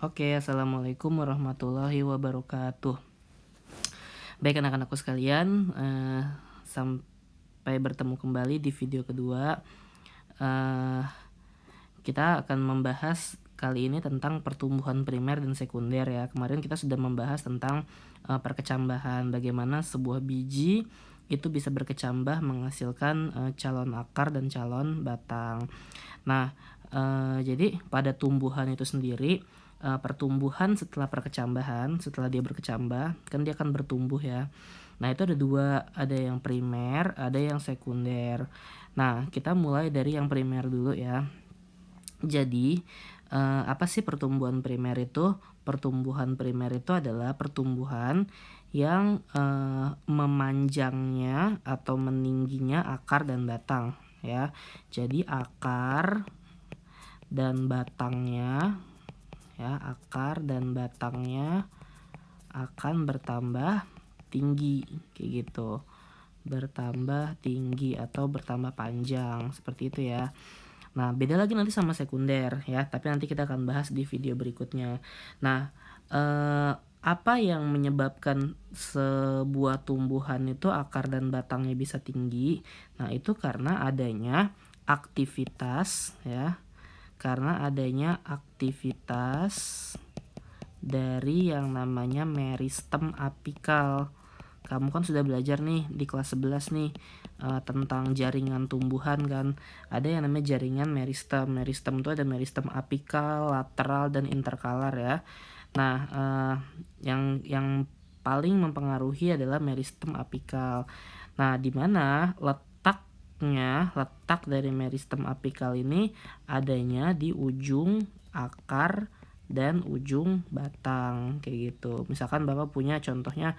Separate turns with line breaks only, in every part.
Oke, assalamualaikum warahmatullahi wabarakatuh. Baik anak-anakku sekalian, sampai bertemu kembali di video kedua. Kita akan membahas kali ini tentang pertumbuhan primer dan sekunder ya. Kemarin kita sudah membahas tentang perkecambahan, bagaimana sebuah biji itu bisa berkecambah menghasilkan calon akar dan calon batang. Nah, jadi pada tumbuhan itu sendiri, pertumbuhan setelah perkecambahan, setelah dia berkecambah, kan dia akan bertumbuh ya. Nah, itu ada dua, ada yang primer, ada yang sekunder. Nah, kita mulai dari yang primer dulu ya. Jadi, apa sih pertumbuhan primer itu? Pertumbuhan primer itu adalah pertumbuhan yang memanjangnya atau meningginya akar dan batang ya. Jadi akar dan batangnya ya, akar dan batangnya akan bertambah tinggi kayak gitu. Bertambah tinggi atau bertambah panjang seperti itu ya. Nah, beda lagi nanti sama sekunder ya, tapi nanti kita akan bahas di video berikutnya. Nah, apa yang menyebabkan sebuah tumbuhan itu akar dan batangnya bisa tinggi? Nah, itu karena adanya aktivitas ya. Karena adanya aktivitas dari yang namanya meristem apikal. Kamu kan sudah belajar nih di kelas 11 nih tentang jaringan tumbuhan kan. Ada yang namanya jaringan meristem. Meristem itu ada meristem apikal, lateral, dan interkalar ya. Nah, yang paling mempengaruhi adalah meristem apikal. Nah, di mana letak dari meristem apikal ini adanya di ujung akar dan ujung batang kayak gitu. Misalkan Bapak punya contohnya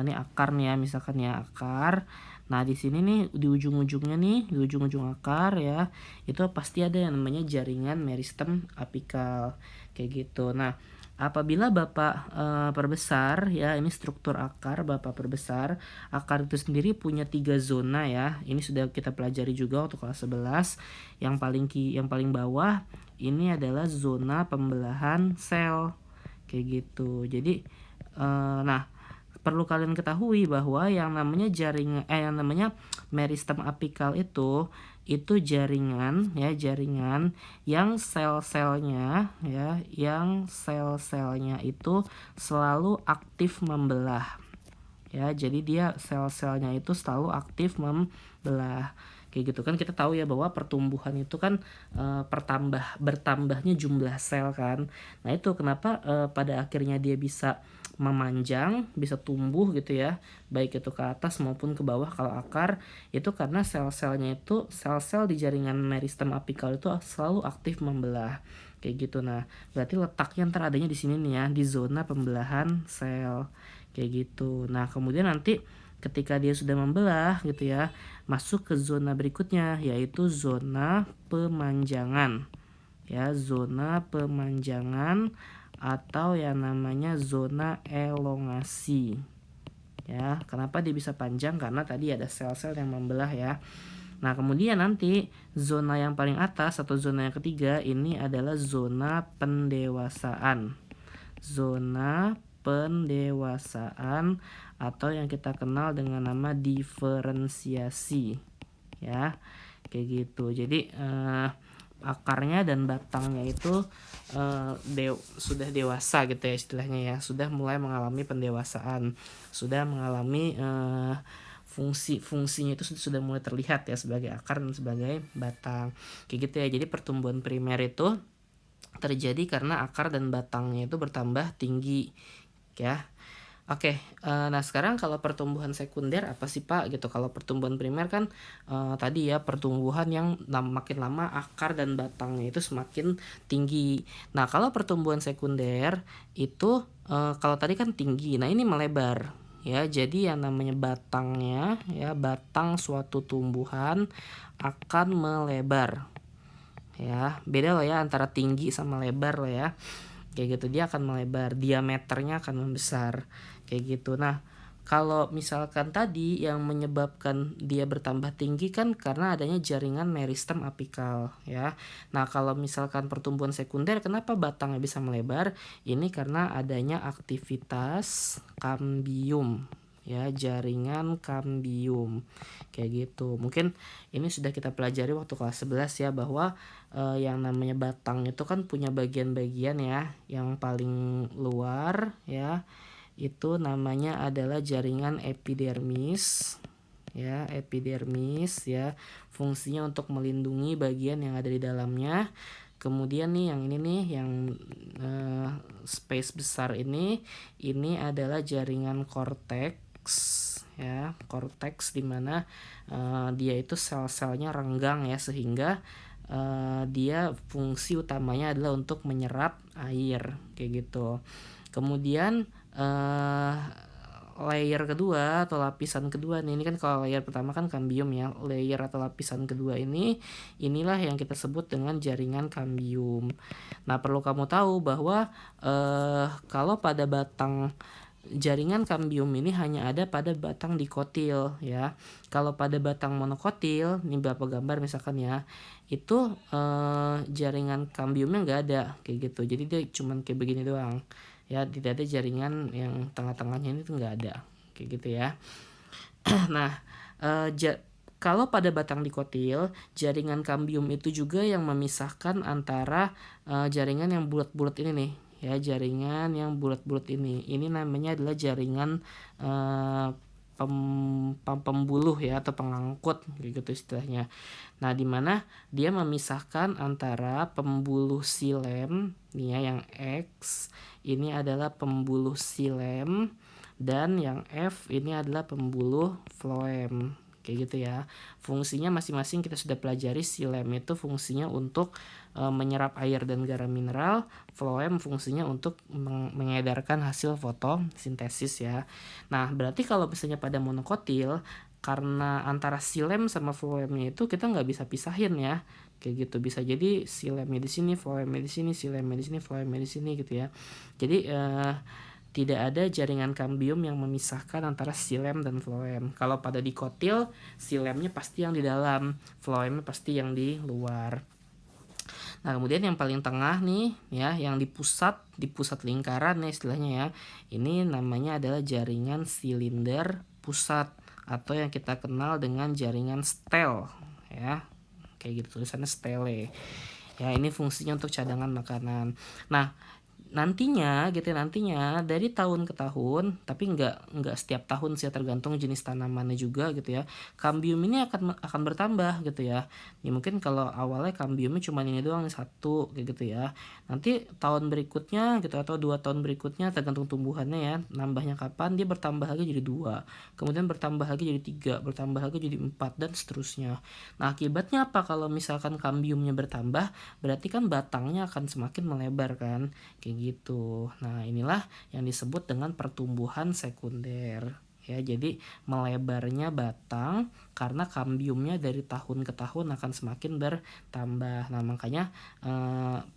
ini akar nih ya, misalkan ya akar. Nah, di sini nih di ujung-ujungnya nih, di ujung-ujung akar ya, itu pasti ada yang namanya jaringan meristem apikal kayak gitu. Nah, apabila Bapak perbesar ya, ini struktur akar, Bapak perbesar, akar itu sendiri punya 3 zona ya. Ini sudah kita pelajari juga waktu kelas 11. Yang paling bawah ini adalah zona pembelahan sel kayak gitu. Jadi nah, perlu kalian ketahui bahwa yang namanya yang namanya meristem apikal itu jaringan ya, jaringan yang sel-selnya itu selalu aktif membelah ya. Jadi dia sel-selnya itu selalu aktif membelah kayak gitu kan. Kita tahu ya bahwa pertumbuhan itu kan bertambahnya jumlah sel kan. Nah, itu kenapa pada akhirnya dia bisa memanjang, bisa tumbuh gitu ya, baik itu ke atas maupun ke bawah. Kalau akar itu karena sel-selnya itu, sel-sel di jaringan meristem apikal itu selalu aktif membelah kayak gitu. Nah, berarti letaknya ntar adanya di sini nih ya, di zona pembelahan sel kayak gitu. Nah, kemudian nanti ketika dia sudah membelah gitu ya, masuk ke zona berikutnya yaitu zona pemanjangan ya, zona pemanjangan atau yang namanya zona elongasi ya. Kenapa dia bisa panjang? Karena tadi ada sel-sel yang membelah ya. Nah, kemudian nanti zona yang paling atas atau zona yang ketiga ini adalah zona pendewasaan. Zona pendewasaan atau yang kita kenal dengan nama diferensiasi ya, kayak gitu. Jadi akarnya dan batangnya itu sudah dewasa gitu ya istilahnya ya, sudah mulai mengalami pendewasaan, sudah mengalami fungsinya itu sudah mulai terlihat ya sebagai akar dan sebagai batang kayak gitu ya. Jadi pertumbuhan primer itu terjadi karena akar dan batangnya itu bertambah tinggi ya. Oke, nah sekarang kalau pertumbuhan sekunder apa sih Pak gitu? Kalau pertumbuhan primer kan tadi ya pertumbuhan yang makin lama akar dan batangnya itu semakin tinggi. Nah, kalau pertumbuhan sekunder itu kalau tadi kan tinggi, nah ini melebar ya. Jadi yang namanya batangnya ya, batang suatu tumbuhan akan melebar ya. Beda loh ya antara tinggi sama lebar loh ya, kayak gitu. Dia akan melebar, diameternya akan membesar kayak gitu. Nah, Kalau misalkan tadi yang menyebabkan dia bertambah tinggi kan karena adanya jaringan meristem apikal ya. Nah, kalau misalkan pertumbuhan sekunder kenapa batangnya bisa melebar? Ini karena adanya aktivitas kambium ya, jaringan kambium kayak gitu. Mungkin ini sudah kita pelajari waktu kelas 11 ya, bahwa yang namanya batang itu kan punya bagian-bagian ya. Yang paling luar ya itu namanya adalah jaringan epidermis ya, epidermis ya, fungsinya untuk melindungi bagian yang ada di dalamnya. Kemudian nih yang ini nih yang space besar ini adalah jaringan korteks ya, korteks dimana dia itu sel-selnya renggang ya, sehingga dia fungsi utamanya adalah untuk menyerap air kayak gitu. Kemudian layer kedua atau lapisan kedua nih, ini kan kalau layer pertama kan kambium ya, layer atau lapisan kedua inilah yang kita sebut dengan jaringan kambium. Nah, perlu kamu tahu bahwa kalau pada batang jaringan kambium ini hanya ada pada batang dikotil ya. Kalau pada batang monokotil, ini beberapa gambar misalkan ya, itu jaringan kambiumnya nggak ada kayak gitu. Jadi dia cuman kayak begini doang ya, tidak ada jaringan yang tengah-tengahnya ini tuh nggak ada kayak gitu ya. Nah, kalau pada batang dikotil, jaringan kambium itu juga yang memisahkan antara jaringan yang bulat-bulat ini nih ya, jaringan yang bulat-bulat ini namanya adalah jaringan pembuluh ya, atau pengangkut gitu istilahnya. Nah, dimana dia memisahkan antara pembuluh xilem nih ya, yang X ini adalah pembuluh xilem, dan yang F ini adalah pembuluh floem kayak gitu ya. Fungsinya masing-masing kita sudah pelajari. Xilem itu fungsinya untuk menyerap air dan garam mineral, floem fungsinya untuk mengedarkan hasil fotosintesis ya. Nah, berarti kalau misalnya pada monokotil, karena antara xilem sama floemnya itu kita nggak bisa pisahin ya, kayak gitu. Bisa jadi xilem di sini, floem di sini, xilem di sini, floem di sini gitu ya. Jadi tidak ada jaringan kambium yang memisahkan antara xilem dan floem. Kalau pada dikotil, xilemnya pasti yang di dalam, floemnya pasti yang di luar. Nah, kemudian yang paling tengah nih ya, yang di pusat lingkaran nih istilahnya ya. Ini namanya adalah jaringan silinder pusat, atau yang kita kenal dengan jaringan stel ya. Kayak gitu tulisannya stele. Ya, ini fungsinya untuk cadangan makanan. Nah, nantinya gitu ya, nantinya dari tahun ke tahun, tapi nggak setiap tahun sih, tergantung jenis tanamannya juga gitu ya, kambium ini akan bertambah gitu ya. Ini mungkin kalau awalnya kambiumnya cuma ini doang nih, satu kayak gitu ya, nanti tahun berikutnya gitu atau 2 tahun berikutnya tergantung tumbuhannya ya, nambahnya kapan, dia bertambah lagi jadi 2, kemudian bertambah lagi jadi 3, bertambah lagi jadi 4, dan seterusnya. Nah, akibatnya apa kalau misalkan kambiumnya bertambah? Berarti kan batangnya akan semakin melebar kan, kayak gitu. Nah, inilah yang disebut dengan pertumbuhan sekunder ya. Jadi melebarnya batang karena kambiumnya dari tahun ke tahun akan semakin bertambah. Nah, makanya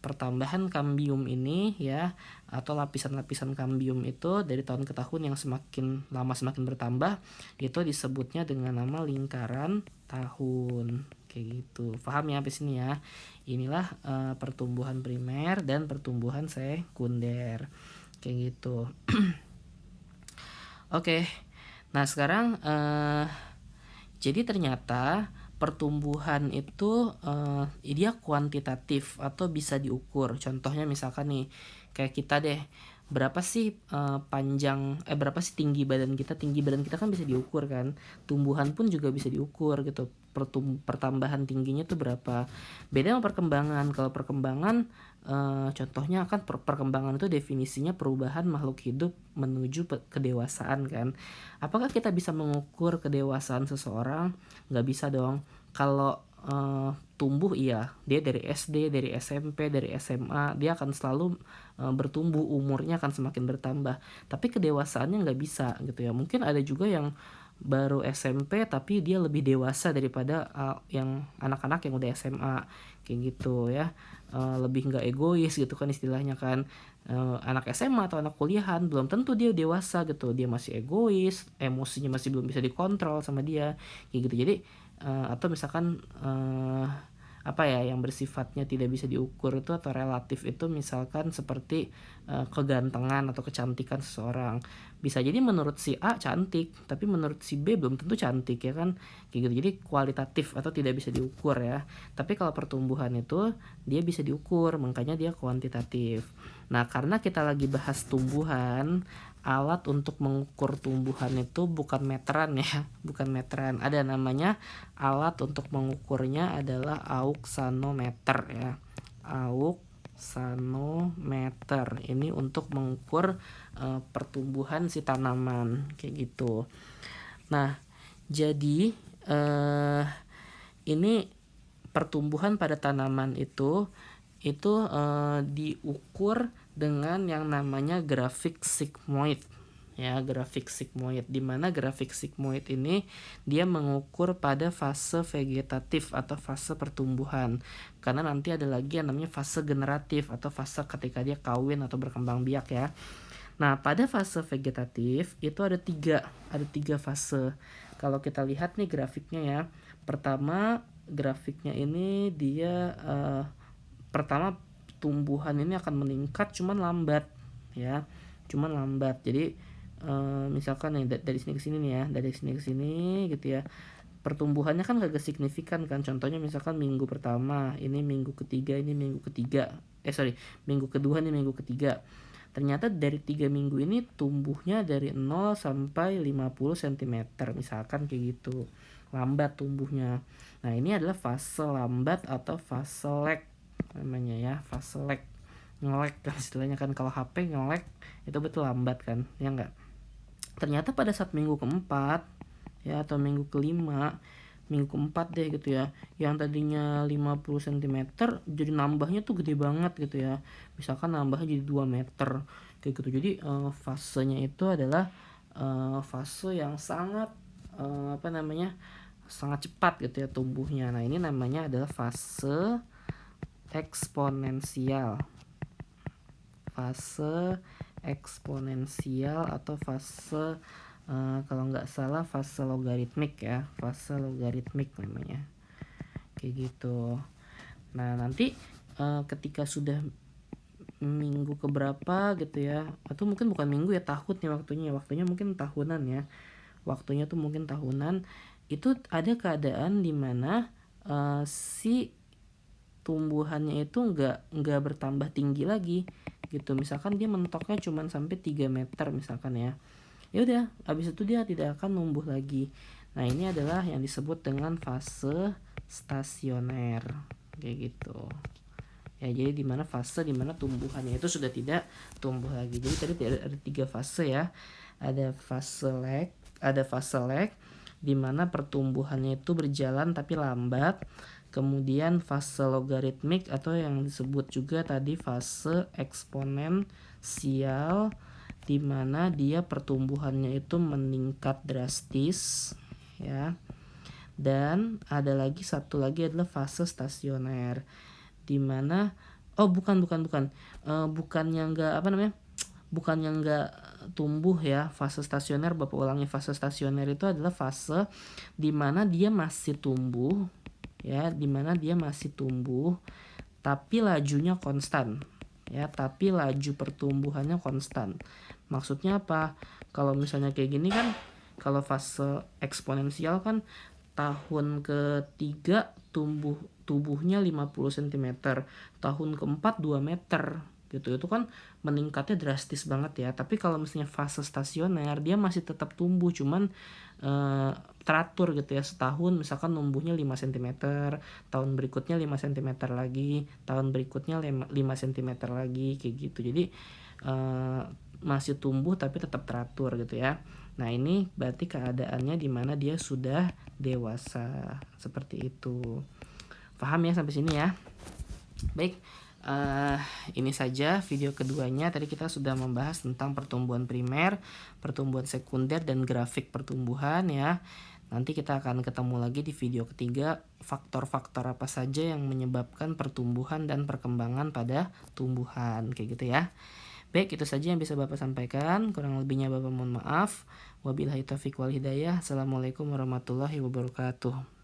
pertambahan kambium ini ya, atau lapisan-lapisan kambium itu dari tahun ke tahun yang semakin lama semakin bertambah, itu disebutnya dengan nama lingkaran tahun kayak gitu. Paham ya sampai sini ya? Inilah pertumbuhan primer dan pertumbuhan sekunder kayak gitu. Oke. Nah, sekarang jadi ternyata pertumbuhan itu dia kuantitatif atau bisa diukur. Contohnya misalkan nih, kayak kita deh, berapa sih berapa sih tinggi badan kita? Tinggi badan kita kan bisa diukur kan. Tumbuhan pun juga bisa diukur gitu. Pertambahan tingginya tuh berapa. Beda sama perkembangan. Kalau perkembangan contohnya kan perkembangan itu definisinya perubahan makhluk hidup menuju kedewasaan kan. Apakah kita bisa mengukur kedewasaan seseorang? Nggak bisa dong. Kalau tumbuh iya, dia dari SD, dari SMP, dari SMA, dia akan selalu bertumbuh, umurnya akan semakin bertambah. Tapi kedewasaannya nggak bisa gitu ya. Mungkin ada juga yang baru SMP tapi dia lebih dewasa daripada yang anak-anak yang udah SMA kayak gitu ya. Lebih nggak egois gitu kan istilahnya kan. Anak SMA atau anak kuliahan belum tentu dia dewasa gitu, dia masih egois, emosinya masih belum bisa dikontrol sama dia kayak gitu. Jadi atau misalkan apa ya, yang bersifatnya tidak bisa diukur itu atau relatif itu misalkan seperti kegantengan atau kecantikan seseorang. Bisa jadi menurut si A cantik, tapi menurut si B belum tentu cantik ya kan, kayak gitu. Jadi kualitatif atau tidak bisa diukur ya. Tapi kalau pertumbuhan itu dia bisa diukur, makanya dia kuantitatif. Nah, karena kita lagi bahas tumbuhan, alat untuk mengukur tumbuhan itu bukan meteran ya, bukan meteran. Ada namanya alat untuk mengukurnya adalah auxanometer ya. Auxanometer ini untuk mengukur pertumbuhan si tanaman kayak gitu. Nah, jadi ini pertumbuhan pada tanaman itu diukur dengan yang namanya grafik sigmoid ya, grafik sigmoid, di mana grafik sigmoid ini dia mengukur pada fase vegetatif atau fase pertumbuhan, karena nanti ada lagi yang namanya fase generatif atau fase ketika dia kawin atau berkembang biak ya. Nah, pada fase vegetatif itu ada tiga fase. Kalau kita lihat nih grafiknya ya, pertama grafiknya ini dia pertama tumbuhan ini akan meningkat cuman lambat ya, jadi misalkan nih dari sini ke sini nih ya, dari sini ke sini gitu ya, pertumbuhannya kan kagak signifikan kan. Contohnya misalkan minggu pertama ini, minggu ketiga ini, minggu kedua ini, minggu ketiga. Ternyata dari 3 minggu ini tumbuhnya dari 0 sampai 50 cm misalkan kayak gitu, lambat tumbuhnya. Nah, ini adalah fase lambat atau fase lag namanya ya, fase lag. Nge-lag kan istilahnya kan, kalau HP nge-lag itu betul lambat kan ya enggak. Ternyata pada saat minggu keempat ya, atau minggu kelima, minggu keempat deh gitu ya, yang tadinya 50 cm jadi nambahnya tuh gede banget gitu ya, misalkan nambahnya jadi 2 meter kayak gitu. Jadi fasenya itu adalah fase yang sangat sangat cepat gitu ya tumbuhnya. Nah, ini namanya adalah fase eksponensial, fase eksponensial atau fase kalau nggak salah fase logaritmik ya, fase logaritmik namanya kayak gitu. Nah, nanti ketika sudah minggu keberapa gitu ya, atau mungkin bukan minggu ya, tahun nih waktunya mungkin tahunan ya, waktunya tuh mungkin tahunan, itu ada keadaan dimana si tumbuhannya itu nggak bertambah tinggi lagi gitu. Misalkan dia mentoknya cuma sampai 3 meter misalkan ya, ya udah habis itu dia tidak akan numbuh lagi. Nah, ini adalah yang disebut dengan fase stasioner kayak gitu ya. Jadi dimana fase dimana tumbuhannya itu sudah tidak tumbuh lagi. Jadi tadi ada 3 fase ya, ada fase lag dimana pertumbuhannya itu berjalan tapi lambat. Kemudian fase logaritmik atau yang disebut juga tadi fase eksponensial, di mana dia pertumbuhannya itu meningkat drastis ya. Dan ada lagi satu lagi adalah fase stasioner, di mana bukannya nggak tumbuh ya. Fase stasioner, Bapak ulangi, fase stasioner itu adalah fase di mana dia masih tumbuh ya, dimana dia masih tumbuh tapi lajunya konstan ya, tapi laju pertumbuhannya konstan. Maksudnya apa? Kalau misalnya kayak gini kan, kalau fase eksponensial kan tahun ketiga tubuhnya 50 cm, tahun keempat 2 meter gitu, itu kan meningkatnya drastis banget ya. Tapi kalau misalnya fase stasioner dia masih tetap tumbuh, cuman teratur gitu ya, setahun misalkan numbuhnya 5 cm, tahun berikutnya 5 cm lagi, tahun berikutnya 5 cm lagi kayak gitu. Jadi masih tumbuh tapi tetap teratur gitu ya. Nah, ini berarti keadaannya dimana dia sudah dewasa seperti itu. Paham ya sampai sini ya? Baik, eh ini saja video keduanya. Tadi kita sudah membahas tentang pertumbuhan primer, pertumbuhan sekunder, dan grafik pertumbuhan ya. Nanti kita akan ketemu lagi di video ketiga, faktor-faktor apa saja yang menyebabkan pertumbuhan dan perkembangan pada tumbuhan, kayak gitu ya. Baik, itu saja yang bisa Bapak sampaikan. Kurang lebihnya Bapak mohon maaf. Wabillahi taufiq wal hidayah. Assalamualaikum warahmatullahi wabarakatuh.